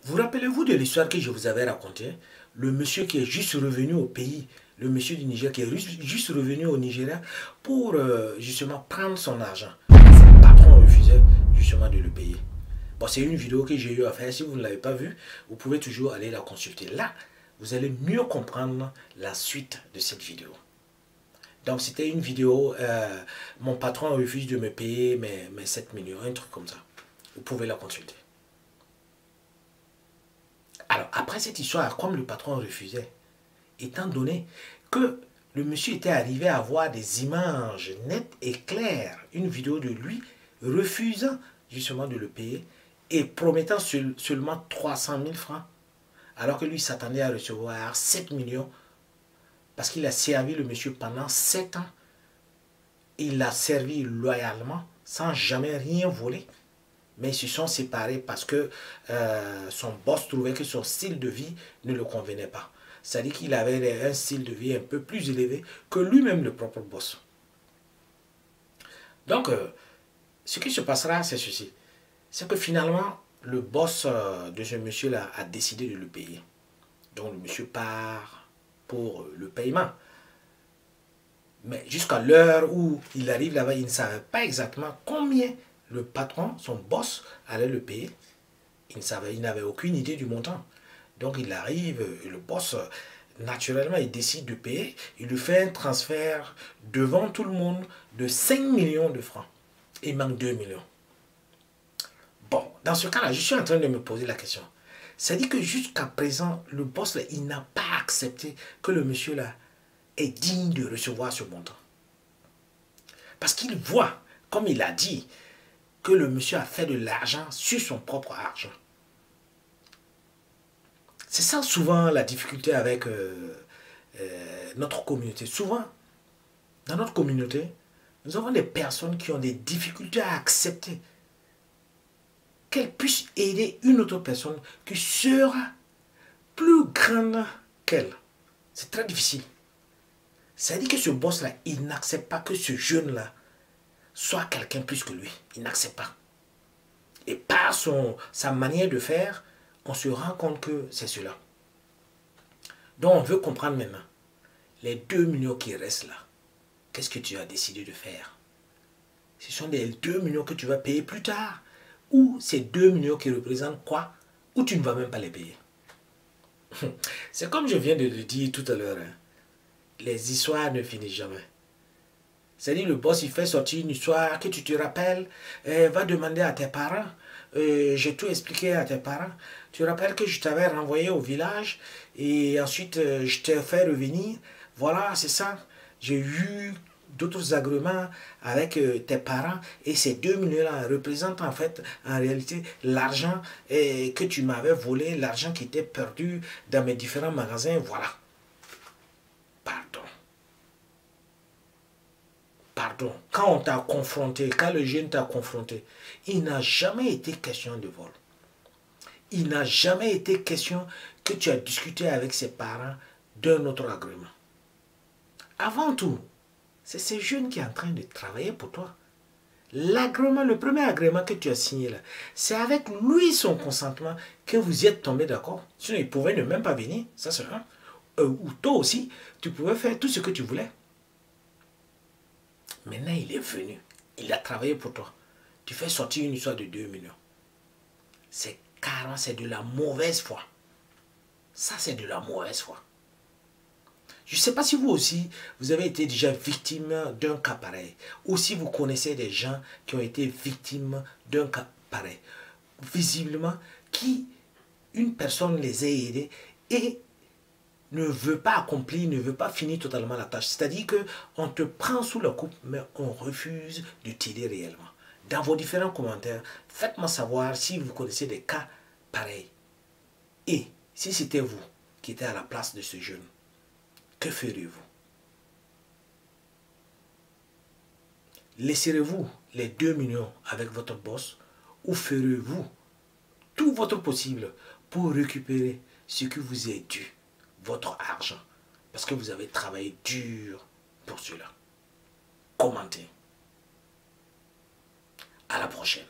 Vous rappelez-vous de l'histoire que je vous avais racontée? Le monsieur qui est juste revenu au pays, le monsieur du Niger qui est juste revenu au Nigeria pour justement prendre son argent. Son patron refusait justement de le payer. Bon, c'est une vidéo que j'ai eu à faire. Si vous ne l'avez pas vue, vous pouvez toujours aller la consulter. Là, vous allez mieux comprendre la suite de cette vidéo. Donc, c'était une vidéo, mon patron refuse de me payer mes 7 millions, un truc comme ça. Vous pouvez la consulter. Alors, après cette histoire, comme le patron refusait, étant donné que le monsieur était arrivé à avoir des images nettes et claires, une vidéo de lui refusant justement de le payer et promettant seulement 300 000 francs, alors que lui s'attendait à recevoir 7 millions, parce qu'il a servi le monsieur pendant 7 ans. Il l'a servi loyalement, sans jamais rien voler. Mais ils se sont séparés parce que son boss trouvait que son style de vie ne le convenait pas. C'est-à-dire qu'il avait un style de vie un peu plus élevé que lui-même, le propre boss. Donc, ce qui se passera, c'est ceci. C'est que finalement, le boss de ce monsieur-là a décidé de le payer. Donc, le monsieur part pour le paiement. Mais jusqu'à l'heure où il arrive là-bas, il ne savait pas exactement combien le patron, son boss, allait le payer. Il n'avait aucune idée du montant. Donc il arrive, et le boss, naturellement, il décide de payer. Il lui fait un transfert devant tout le monde de 5 millions de francs. Il manque 2 millions. Bon, dans ce cas-là, je suis en train de me poser la question. Ça dit que jusqu'à présent, le boss, là, il n'a pas accepté que le monsieur là est digne de recevoir ce montant. Parce qu'il voit, comme il a dit, que le monsieur a fait de l'argent sur son propre argent. C'est ça souvent la difficulté avec notre communauté. Souvent, dans notre communauté, nous avons des personnes qui ont des difficultés à accepter qu'elles puissent aider une autre personne qui sera plus grande qu'elle. C'est très difficile. Ça dit que ce boss-là, il n'accepte pas que ce jeune-là soit quelqu'un plus que lui. Il n'accepte pas. Et par sa manière de faire, on se rend compte que c'est cela. Donc on veut comprendre maintenant. Les 2 millions qui restent là, qu'est-ce que tu as décidé de faire? Ce sont les 2 millions que tu vas payer plus tard. Ou ces 2 millions qui représentent quoi? Ou tu ne vas même pas les payer. C'est comme je viens de le dire tout à l'heure. Hein. Les histoires ne finissent jamais. C'est-à-dire le boss, il fait sortir une histoire que tu te rappelles, va demander à tes parents. J'ai tout expliqué à tes parents. Tu te rappelles que je t'avais renvoyé au village et ensuite je t'ai fait revenir. Voilà, c'est ça. J'ai eu d'autres agréments avec tes parents et ces 2 millions-là représentent en fait, en réalité, l'argent que tu m'avais volé, l'argent qui était perdu dans mes différents magasins. Voilà. Pardon. Pardon, quand on t'a confronté, quand le jeune t'a confronté, il n'a jamais été question de vol. Il n'a jamais été question que tu as discuté avec ses parents d'un autre agrément. Avant tout, c'est ce jeune qui est en train de travailler pour toi. L'agrément, le premier agrément que tu as signé là, c'est avec lui son consentement que vous y êtes tombé d'accord. Sinon, il pouvait ne même pas venir, ça c'est un. Ou toi aussi, tu pouvais faire tout ce que tu voulais. Maintenant, il est venu. Il a travaillé pour toi. Tu fais sortir une histoire de 2 millions. C'est carrément, c'est de la mauvaise foi. Ça, c'est de la mauvaise foi. Je ne sais pas si vous aussi, vous avez été déjà victime d'un cas pareil. Ou si vous connaissez des gens qui ont été victimes d'un cas pareil. Visiblement, une personne les a aidés et ne veut pas accomplir, ne veut pas finir totalement la tâche. C'est-à-dire qu'on te prend sous la coupe, mais on refuse de t'aider réellement. Dans vos différents commentaires, faites-moi savoir si vous connaissez des cas pareils. Et si c'était vous qui étiez à la place de ce jeune, que feriez-vous? Laisserez-vous les 2 millions avec votre boss ou ferez-vous tout votre possible pour récupérer ce qui vous est dû? Votre argent, parce que vous avez travaillé dur pour cela. Commentez. À la prochaine.